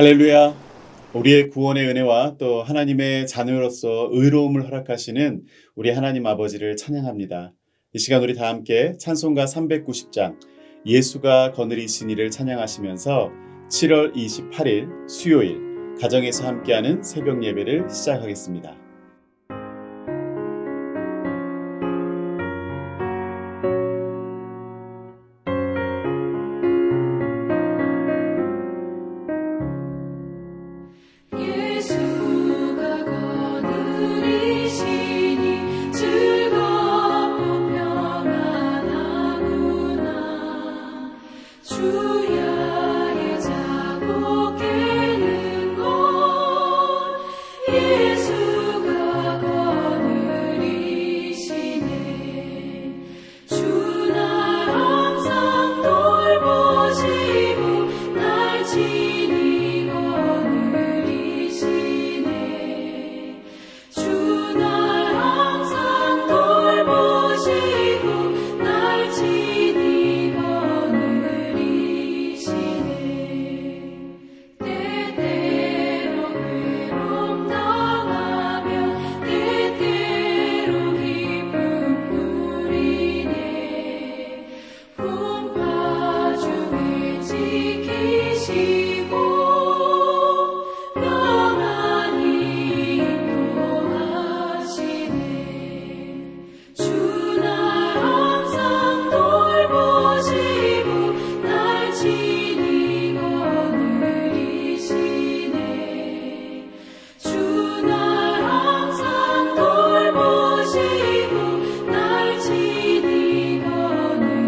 할렐루야. 우리의 구원의 은혜와 또 하나님의 자녀로서 의로움을 허락하시는 우리 하나님 아버지를 찬양합니다. 이 시간 우리 다 함께 찬송가 390장 예수가 거느리신 이를 찬양하시면서 7월 28일 수요일 가정에서 함께하는 새벽 예배를 시작하겠습니다. 예수가 거느리시니 즐겁고 평안하구나. 주야의 자고 깨는 것 예수가 거느리시네. 주 날 항상 돌보시고 날 지니고 주 날 항상 돌보시고 날 지니 거느리시네. 때때로 괴로움 당하며 때때로 기쁨 누리네. 풍파 중에 지키시고 평안히 인도하시네. 주 날 항상 돌보시고 날 지니 거느리시네. 주 날 항상 돌보시고 날 지니 거느리시네.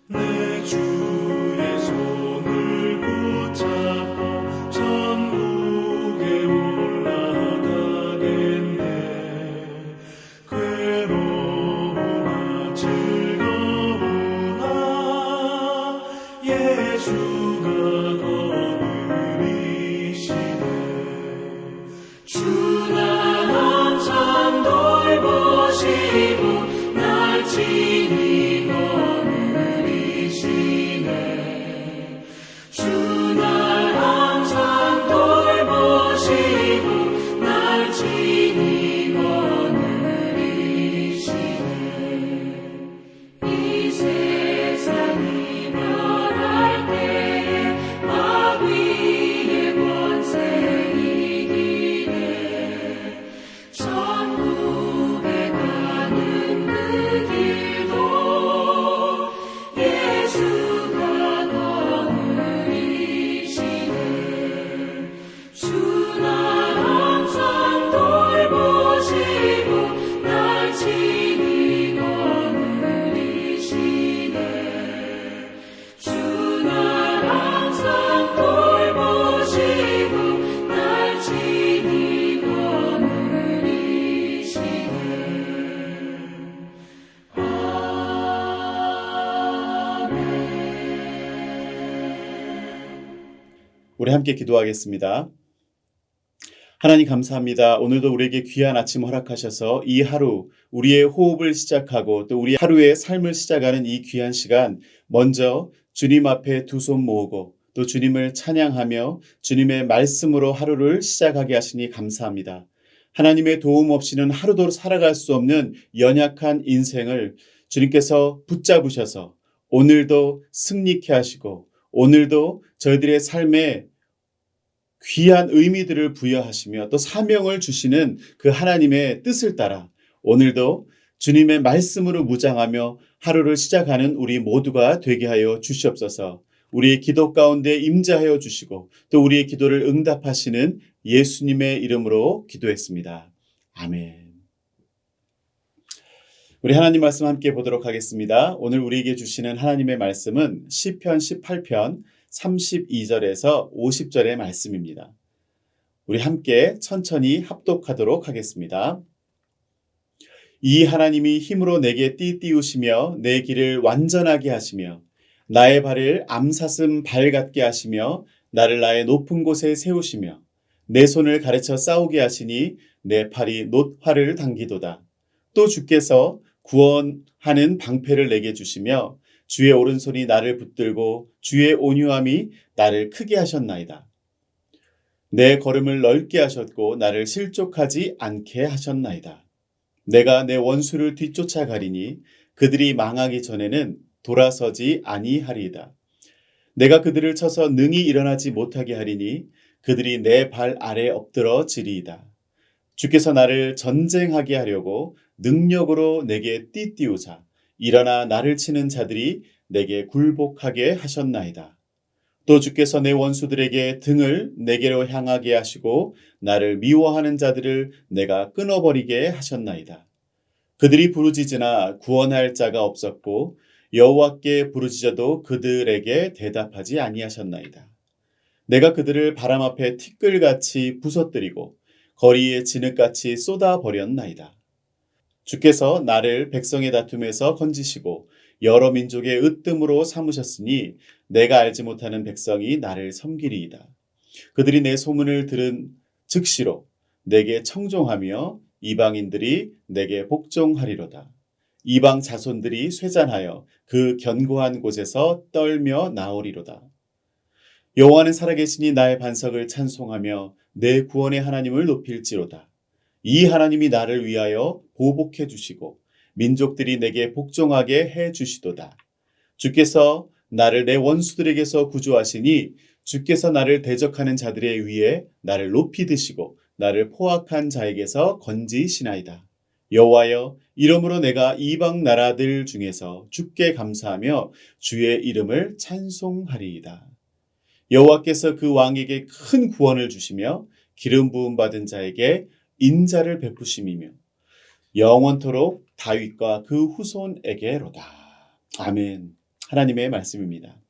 내 주의 손을 붙잡고 천국에 올라가겠네. 괴로우나 즐거우나 예수가 거느리시네. 주 날 항상 돌보시고 날 지니 거느리시네. 주 날 항상 돌보시고 날 지니 거느리시네. 이 세상 이별할 때에 마귀의 권세 이기네. 천국에 가는 그 길도 예수가 거느리시네. 주 날 항상 돌보시고 날 지니 거느리시네. 주 날 항상 돌보시고 날 지니 거느리시네. 우리 함께 기도하겠습니다. 하나님 감사합니다. 오늘도 우리에게 귀한 아침 허락하셔서 이 하루 우리의 호흡을 시작하고 또 우리 하루의 삶을 시작하는 이 귀한 시간 먼저 주님 앞에 두 손 모으고 또 주님을 찬양하며 주님의 말씀으로 하루를 시작하게 하시니 감사합니다. 하나님의 도움 없이는 하루도 살아갈 수 없는 연약한 인생을 주님께서 붙잡으셔서 오늘도 승리케 하시고 오늘도 저희들의 삶에 귀한 의미들을 부여하시며 또 사명을 주시는 그 하나님의 뜻을 따라 오늘도 주님의 말씀으로 무장하며 하루를 시작하는 우리 모두가 되게 하여 주시옵소서. 우리의 기도 가운데 임재하여 주시고 또 우리의 기도를 응답하시는 예수님의 이름으로 기도했습니다. 아멘. 우리 하나님 말씀 함께 보도록 하겠습니다. 오늘 우리에게 주시는 하나님의 말씀은 시편 18편 32절에서 50절의 말씀입니다. 우리 함께 천천히 합독하도록 하겠습니다. 이 하나님이 힘으로 내게 띠띠우시며 내 길을 완전하게 하시며 나의 발을 암사슴 발 같게 하시며 나를 나의 높은 곳에 세우시며 내 손을 가르쳐 싸우게 하시니 내 팔이 놋활을 당기도다. 또 주께서 구원하는 방패를 내게 주시며 주의 오른손이 나를 붙들고 주의 온유함이 나를 크게 하셨나이다. 내 걸음을 넓게 하셨고 나를 실족하지 않게 하셨나이다. 내가 내 원수를 뒤쫓아가리니 그들이 망하기 전에는 돌아서지 아니하리이다. 내가 그들을 쳐서 능히 일어나지 못하게 하리니 그들이 내 발 아래 엎드러지리이다. 주께서 나를 전쟁하게 하려고 능력으로 내게 띠띠우사 일어나 나를 치는 자들이 내게 굴복하게 하셨나이다. 또 주께서 내 원수들에게 등을 내게로 향하게 하시고 나를 미워하는 자들을 내가 끊어버리게 하셨나이다. 그들이 부르짖으나 구원할 자가 없었고 여호와께 부르짖어도 그들에게 대답하지 아니하셨나이다. 내가 그들을 바람 앞에 티끌같이 부서뜨리고 거리에 진흙같이 쏟아버렸나이다. 주께서 나를 백성의 다툼에서 건지시고 여러 민족의 으뜸으로 삼으셨으니 내가 알지 못하는 백성이 나를 섬기리이다. 그들이 내 소문을 들은 즉시로 내게 청종하며 이방인들이 내게 복종하리로다. 이방 자손들이 쇠잔하여 그 견고한 곳에서 떨며 나오리로다. 여호와는 살아계시니 나의 반석을 찬송하며 내 구원의 하나님을 높일지로다. 이 하나님이 나를 위하여 보복해 주시고 민족들이 내게 복종하게 해 주시도다. 주께서 나를 내 원수들에게서 구조하시니 주께서 나를 대적하는 자들의 위에 나를 높이 드시고 나를 포악한 자에게서 건지시나이다. 여호와여, 이러므로 내가 이방 나라들 중에서 주께 감사하며 주의 이름을 찬송하리이다. 여호와께서 그 왕에게 큰 구원을 주시며 기름 부음 받은 자에게 인자를 베푸심이며 영원토록 다윗과 그 후손에게로다. 아멘. 하나님의 말씀입니다.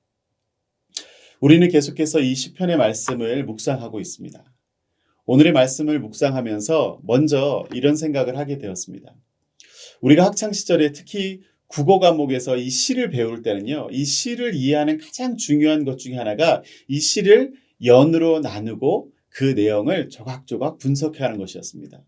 우리는 계속해서 이 시편의 말씀을 묵상하고 있습니다. 오늘의 말씀을 묵상하면서 먼저 이런 생각을 하게 되었습니다. 우리가 학창 시절에 특히 국어 과목에서 이 시를 배울 때는요, 이 시를 이해하는 가장 중요한 것 중에 하나가 이 시를 연으로 나누고 그 내용을 조각조각 분석해야 하는 것이었습니다.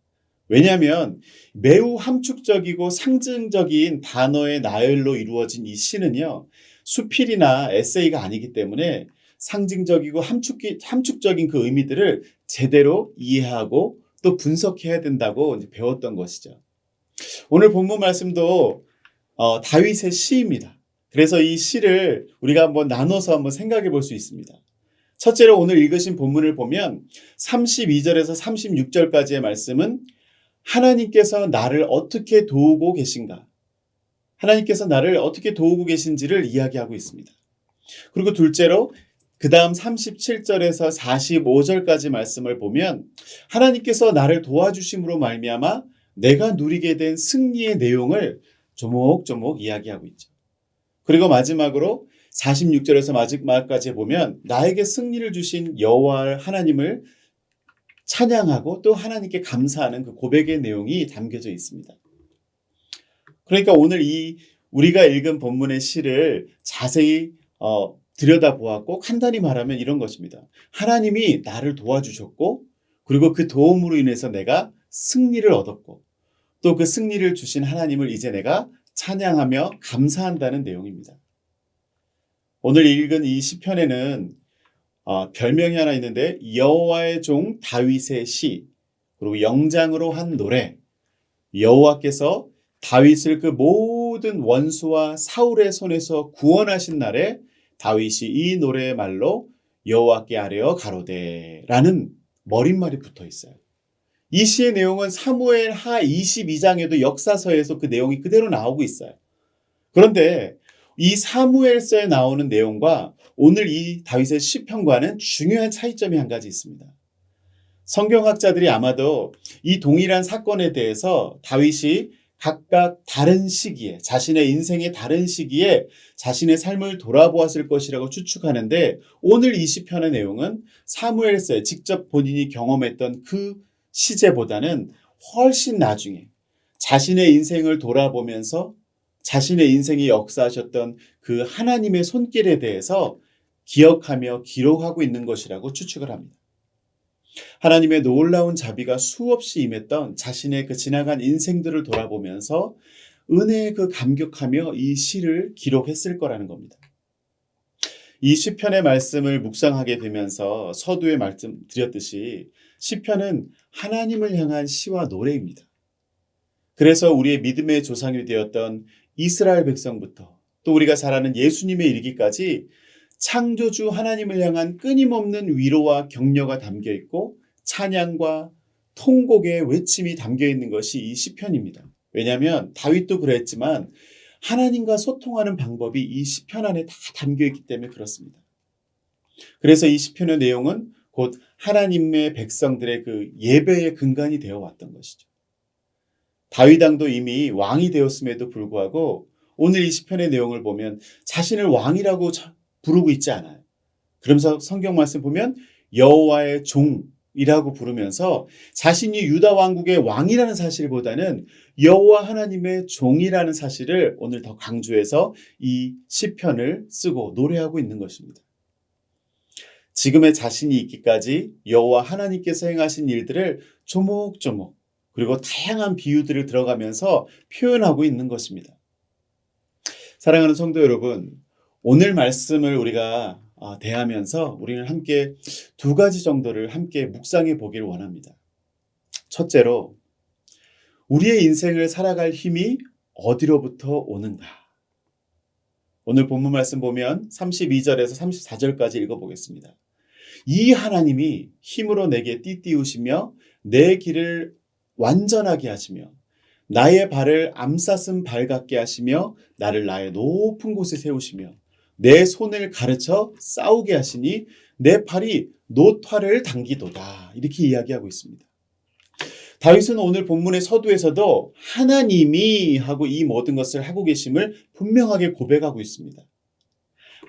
왜냐하면 매우 함축적이고 상징적인 단어의 나열로 이루어진 이 시는요, 수필이나 에세이가 아니기 때문에 상징적이고 함축적인 그 의미들을 제대로 이해하고 또 분석해야 된다고 배웠던 것이죠. 오늘 본문 말씀도 다윗의 시입니다. 그래서 이 시를 우리가 한번 나눠서 한번 생각해 볼 수 있습니다. 첫째로 오늘 읽으신 본문을 보면 32절에서 36절까지의 말씀은 하나님께서 나를 어떻게 도우고 계신가? 하나님께서 나를 어떻게 도우고 계신지를 이야기하고 있습니다. 그리고 둘째로 그 다음 37절에서 45절까지 말씀을 보면 하나님께서 나를 도와주심으로 말미암아 내가 누리게 된 승리의 내용을 조목조목 이야기하고 있죠. 그리고 마지막으로 46절에서 마지막까지 보면 나에게 승리를 주신 여호와 하나님을 찬양하고 또 하나님께 감사하는 그 고백의 내용이 담겨져 있습니다. 그러니까 오늘 이 우리가 읽은 본문의 시를 자세히 들여다보았고 간단히 말하면 이런 것입니다. 하나님이 나를 도와주셨고 그리고 그 도움으로 인해서 내가 승리를 얻었고 또 그 승리를 주신 하나님을 이제 내가 찬양하며 감사한다는 내용입니다. 오늘 읽은 이 시편에는 별명이 하나 있는데 여호와의 종 다윗의 시, 그리고 영장으로 한 노래, 여호와께서 다윗을 그 모든 원수와 사울의 손에서 구원하신 날에 다윗이 이 노래의 말로 여호와께 아뢰어 가로되라는 머릿말이 붙어 있어요. 이 시의 내용은 사무엘 하 22장에도 역사서에서 그 내용이 그대로 나오고 있어요. 그런데 이 사무엘서에 나오는 내용과 오늘 이 다윗의 시편과는 중요한 차이점이 한 가지 있습니다. 성경학자들이 아마도 이 동일한 사건에 대해서 다윗이 각각 다른 시기에 자신의 인생의 다른 시기에 자신의 삶을 돌아보았을 것이라고 추측하는데 오늘 이 시편의 내용은 사무엘서에 직접 본인이 경험했던 그 시제보다는 훨씬 나중에 자신의 인생을 돌아보면서 자신의 인생에 역사하셨던 그 하나님의 손길에 대해서 기억하며 기록하고 있는 것이라고 추측을 합니다. 하나님의 놀라운 자비가 수없이 임했던 자신의 그 지나간 인생들을 돌아보면서 은혜에 그 감격하며 이 시를 기록했을 거라는 겁니다. 이 시편의 말씀을 묵상하게 되면서 서두에 말씀드렸듯이 시편은 하나님을 향한 시와 노래입니다. 그래서 우리의 믿음의 조상이 되었던 이스라엘 백성부터 또 우리가 잘 아는 예수님에 이르기까지 창조주 하나님을 향한 끊임없는 위로와 격려가 담겨 있고 찬양과 통곡의 외침이 담겨 있는 것이 이 시편입니다. 왜냐하면 다윗도 그랬지만 하나님과 소통하는 방법이 이 시편 안에 다 담겨 있기 때문에 그렇습니다. 그래서 이 시편의 내용은 곧 하나님의 백성들의 그 예배의 근간이 되어 왔던 것이죠. 다윗 왕도 이미 왕이 되었음에도 불구하고 오늘 이 시편의 내용을 보면 자신을 왕이라고 부르고 있지 않아요. 그러면서 성경 말씀 보면 여호와의 종이라고 부르면서 자신이 유다 왕국의 왕이라는 사실보다는 여호와 하나님의 종이라는 사실을 오늘 더 강조해서 이 시편을 쓰고 노래하고 있는 것입니다. 지금의 자신이 있기까지 여호와 하나님께서 행하신 일들을 조목조목 그리고 다양한 비유들을 들어가면서 표현하고 있는 것입니다. 사랑하는 성도 여러분, 오늘 말씀을 우리가 대하면서 우리는 함께 두 가지 정도를 함께 묵상해 보기를 원합니다. 첫째로, 우리의 인생을 살아갈 힘이 어디로부터 오는가? 오늘 본문 말씀 보면 32절에서 34절까지 읽어보겠습니다. 이 하나님이 힘으로 내게 띠띠우시며 내 길을 완전하게 하시며 나의 발을 암사슴 발 같게 하시며 나를 나의 높은 곳에 세우시며 내 손을 가르쳐 싸우게 하시니 내 팔이 노화를 당기도다. 이렇게 이야기하고 있습니다. 다윗은 오늘 본문의 서두에서도 하나님이 하고 이 모든 것을 하고 계심을 분명하게 고백하고 있습니다.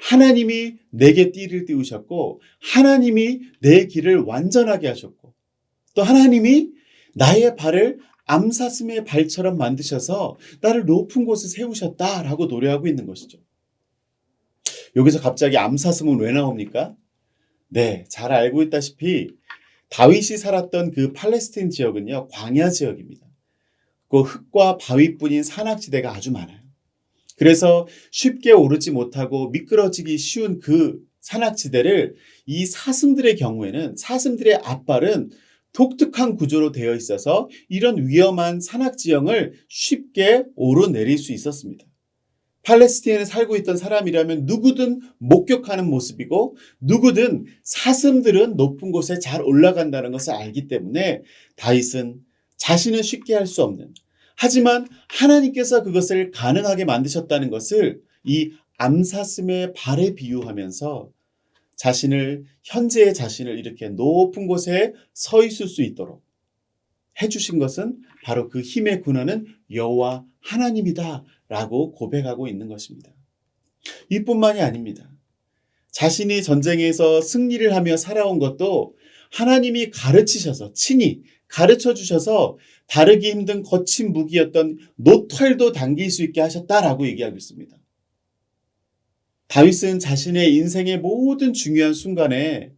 하나님이 내게 띠를 띠우셨고 하나님이 내 길을 완전하게 하셨고 또 하나님이 나의 발을 암사슴의 발처럼 만드셔서 나를 높은 곳에 세우셨다라고 노래하고 있는 것이죠. 여기서 갑자기 암사슴은 왜 나옵니까? 네, 잘 알고 있다시피 다윗이 살았던 그 팔레스틴 지역은요, 광야 지역입니다. 그 흙과 바위뿐인 산악지대가 아주 많아요. 그래서 쉽게 오르지 못하고 미끄러지기 쉬운 그 산악지대를 이 사슴들의 경우에는 사슴들의 앞발은 독특한 구조로 되어 있어서 이런 위험한 산악지형을 쉽게 오르내릴 수 있었습니다. 팔레스틴에 살고 있던 사람이라면 누구든 목격하는 모습이고 누구든 사슴들은 높은 곳에 잘 올라간다는 것을 알기 때문에 다윗은 자신은 쉽게 할 수 없는 하지만 하나님께서 그것을 가능하게 만드셨다는 것을 이 암사슴의 발에 비유하면서 현재의 자신을 이렇게 높은 곳에 서 있을 수 있도록 해주신 것은 바로 그 힘의 근원은 여호와 하나님이다 라고 고백하고 있는 것입니다. 이뿐만이 아닙니다. 자신이 전쟁에서 승리를 하며 살아온 것도 하나님이 가르치셔서 친히 가르쳐 주셔서 다루기 힘든 거친 무기였던 노털도 당길 수 있게 하셨다라고 얘기하고 있습니다. 다윗은 자신의 인생의 모든 중요한 순간에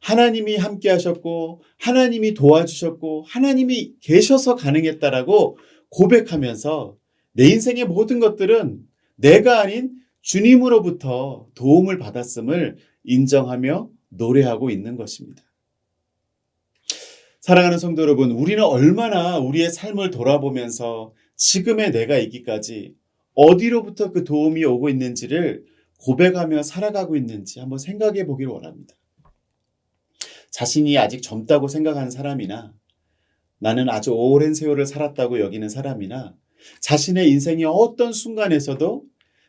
하나님이 함께 하셨고 하나님이 도와주셨고 하나님이 계셔서 가능했다라고 고백하면서 내 인생의 모든 것들은 내가 아닌 주님으로부터 도움을 받았음을 인정하며 노래하고 있는 것입니다. 사랑하는 성도 여러분, 우리는 얼마나 우리의 삶을 돌아보면서 지금의 내가 있기까지 어디로부터 그 도움이 오고 있는지를 고백하며 살아가고 있는지 한번 생각해 보기를 원합니다. 자신이 아직 젊다고 생각하는 사람이나 나는 아주 오랜 세월을 살았다고 여기는 사람이나 자신의 인생의 어떤 순간에서도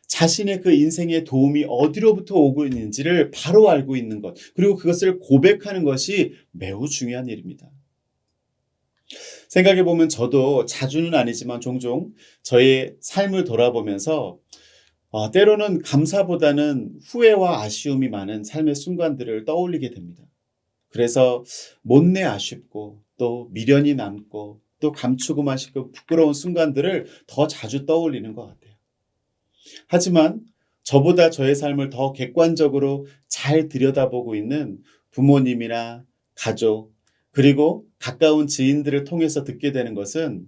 자신의 그 인생의 도움이 어디로부터 오고 있는지를 바로 알고 있는 것, 그리고 그것을 고백하는 것이 매우 중요한 일입니다. 생각해 보면 저도 자주는 아니지만 종종 저의 삶을 돌아보면서 때로는 감사보다는 후회와 아쉬움이 많은 삶의 순간들을 떠올리게 됩니다. 그래서 못내 아쉽고 또 미련이 남고 또 감추고 마시고 부끄러운 순간들을 더 자주 떠올리는 것 같아요. 하지만 저보다 저의 삶을 더 객관적으로 잘 들여다보고 있는 부모님이나 가족, 그리고 가까운 지인들을 통해서 듣게 되는 것은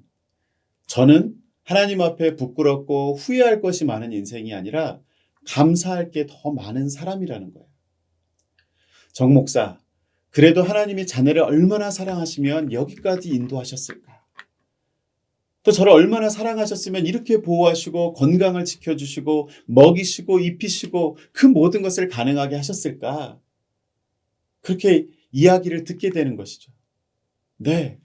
저는 하나님 앞에 부끄럽고 후회할 것이 많은 인생이 아니라 감사할 게 더 많은 사람이라는 거예요. 정 목사, 그래도 하나님이 자네를 얼마나 사랑하시면 여기까지 인도하셨을까? 또 저를 얼마나 사랑하셨으면 이렇게 보호하시고 건강을 지켜주시고 먹이시고 입히시고 그 모든 것을 가능하게 하셨을까? 그렇게 이야기를 듣게 되는 것이죠. 네,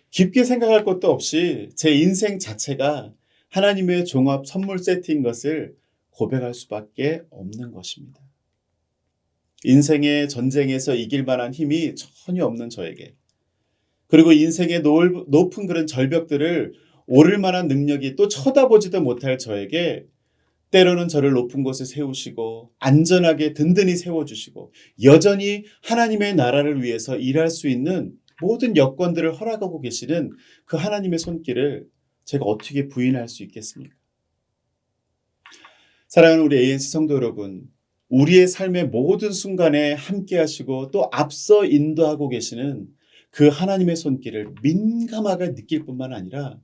깊게 생각할 것도 없이 제 인생 자체가 하나님의 종합 선물 세트인 것을 고백할 수밖에 없는 것입니다. 인생의 전쟁에서 이길 만한 힘이 전혀 없는 저에게, 그리고 인생의 높은 그런 절벽들을 오를 만한 능력이 또 쳐다보지도 못할 저에게 때로는 저를 높은 곳에 세우시고 안전하게 든든히 세워주시고 여전히 하나님의 나라를 위해서 일할 수 있는 모든 여건들을 허락하고 계시는 그 하나님의 손길을 제가 어떻게 부인할 수 있겠습니까? 사랑하는 우리 ANC 성도 여러분, 우리의 삶의 모든 순간에 함께 하시고 또 앞서 인도하고 계시는 그 하나님의 손길을 민감하게 느낄 뿐만 아니라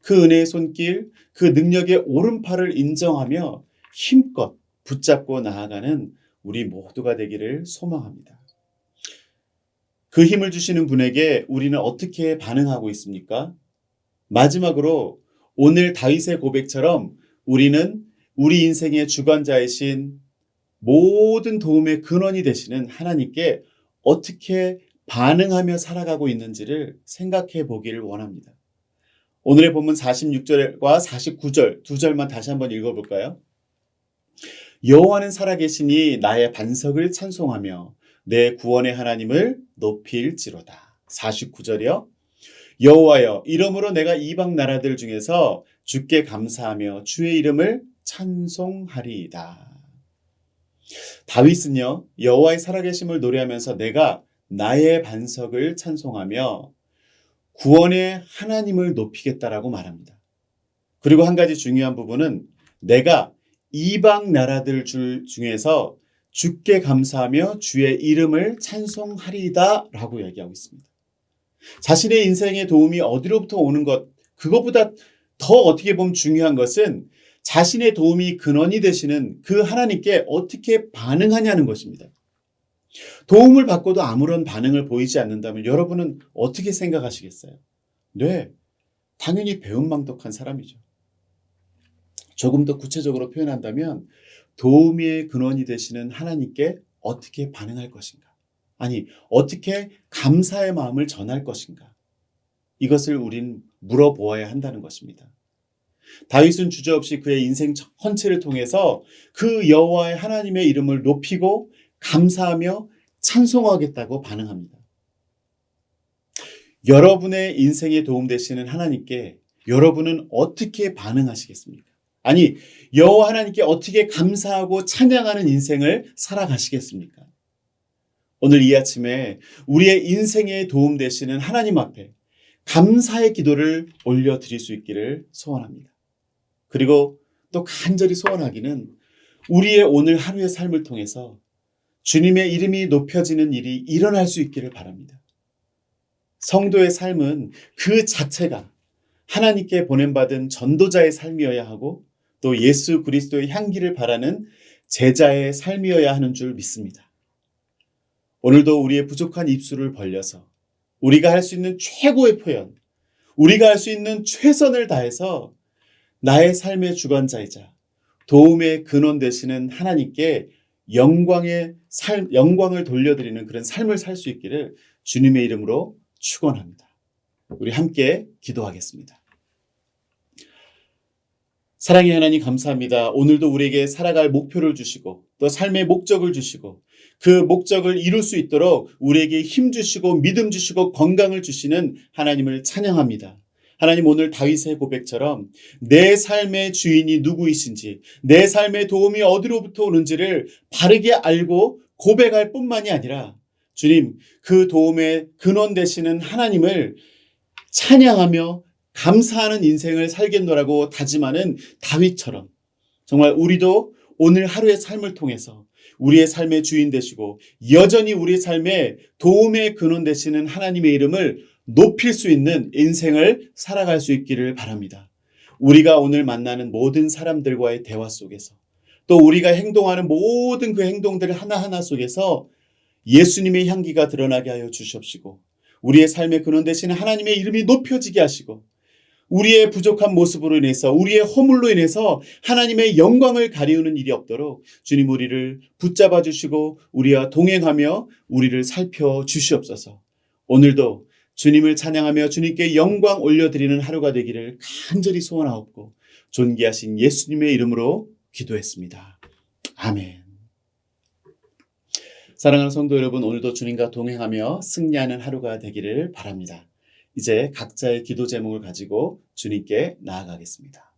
그 은혜의 손길, 그 능력의 오른팔을 인정하며 힘껏 붙잡고 나아가는 우리 모두가 되기를 소망합니다. 그 힘을 주시는 분에게 우리는 어떻게 반응하고 있습니까? 마지막으로 오늘 다윗의 고백처럼 우리는 우리 인생의 주관자이신 모든 도움의 근원이 되시는 하나님께 어떻게 반응하며 살아가고 있는지를 생각해 보기를 원합니다. 오늘의 본문 46절과 49절 두 절만 다시 한번 읽어볼까요? 여호와는 살아계시니 나의 반석을 찬송하며 내 구원의 하나님을 높일지로다. 49절이요. 여호와여, 이러므로 내가 이방 나라들 중에서 주께 감사하며 주의 이름을 찬송하리이다. 다윗은요, 여호와의 살아계심을 노래하면서 내가 나의 반석을 찬송하며 구원의 하나님을 높이겠다라고 말합니다. 그리고 한 가지 중요한 부분은 내가 이방 나라들 중에서 주께 감사하며 주의 이름을 찬송하리이다 라고 얘기하고 있습니다. 자신의 인생의 도움이 어디로부터 오는 것, 그것보다 더 어떻게 보면 중요한 것은 자신의 도움이 근원이 되시는 그 하나님께 어떻게 반응하냐는 것입니다. 도움을 받고도 아무런 반응을 보이지 않는다면 여러분은 어떻게 생각하시겠어요? 네, 당연히 배은망덕한 사람이죠. 조금 더 구체적으로 표현한다면 도움의 근원이 되시는 하나님께 어떻게 반응할 것인가? 아니, 어떻게 감사의 마음을 전할 것인가? 이것을 우린 물어보아야 한다는 것입니다. 다윗은 주저없이 그의 인생 전체를 통해서 그 여호와의 하나님의 이름을 높이고 감사하며 찬송하겠다고 반응합니다. 여러분의 인생에 도움 되시는 하나님께 여러분은 어떻게 반응하시겠습니까? 아니, 여호와 하나님께 어떻게 감사하고 찬양하는 인생을 살아가시겠습니까? 오늘 이 아침에 우리의 인생에 도움 되시는 하나님 앞에 감사의 기도를 올려드릴 수 있기를 소원합니다. 그리고 또 간절히 소원하기는 우리의 오늘 하루의 삶을 통해서 주님의 이름이 높여지는 일이 일어날 수 있기를 바랍니다. 성도의 삶은 그 자체가 하나님께 보냄받은 전도자의 삶이어야 하고 또 예수 그리스도의 향기를 바라는 제자의 삶이어야 하는 줄 믿습니다. 오늘도 우리의 부족한 입술을 벌려서 우리가 할 수 있는 최고의 표현, 우리가 할 수 있는 최선을 다해서 나의 삶의 주관자이자 도움의 근원 되시는 하나님께 영광을 돌려드리는 그런 삶을 살 수 있기를 주님의 이름으로 축원합니다. 우리 함께 기도하겠습니다. 사랑의 하나님 감사합니다. 오늘도 우리에게 살아갈 목표를 주시고 또 삶의 목적을 주시고 그 목적을 이룰 수 있도록 우리에게 힘 주시고 믿음 주시고 건강을 주시는 하나님을 찬양합니다. 하나님, 오늘 다윗의 고백처럼 내 삶의 주인이 누구이신지, 내 삶의 도움이 어디로부터 오는지를 바르게 알고 고백할 뿐만이 아니라 주님, 그 도움의 근원 되시는 하나님을 찬양하며 감사하는 인생을 살겠노라고 다짐하는 다윗처럼 정말 우리도 오늘 하루의 삶을 통해서 우리의 삶의 주인 되시고 여전히 우리의 삶에 도움의 근원 되시는 하나님의 이름을 높일 수 있는 인생을 살아갈 수 있기를 바랍니다. 우리가 오늘 만나는 모든 사람들과의 대화 속에서 또 우리가 행동하는 모든 그 행동들 하나하나 속에서 예수님의 향기가 드러나게 하여 주시옵시고 우리의 삶의 근원 되시는 하나님의 이름이 높여지게 하시고 우리의 부족한 모습으로 인해서 우리의 허물로 인해서 하나님의 영광을 가리우는 일이 없도록 주님 우리를 붙잡아 주시고 우리와 동행하며 우리를 살펴 주시옵소서. 오늘도 주님을 찬양하며 주님께 영광 올려드리는 하루가 되기를 간절히 소원하옵고 존귀하신 예수님의 이름으로 기도했습니다. 아멘. 사랑하는 성도 여러분, 오늘도 주님과 동행하며 승리하는 하루가 되기를 바랍니다. 이제 각자의 기도 제목을 가지고 주님께 나아가겠습니다.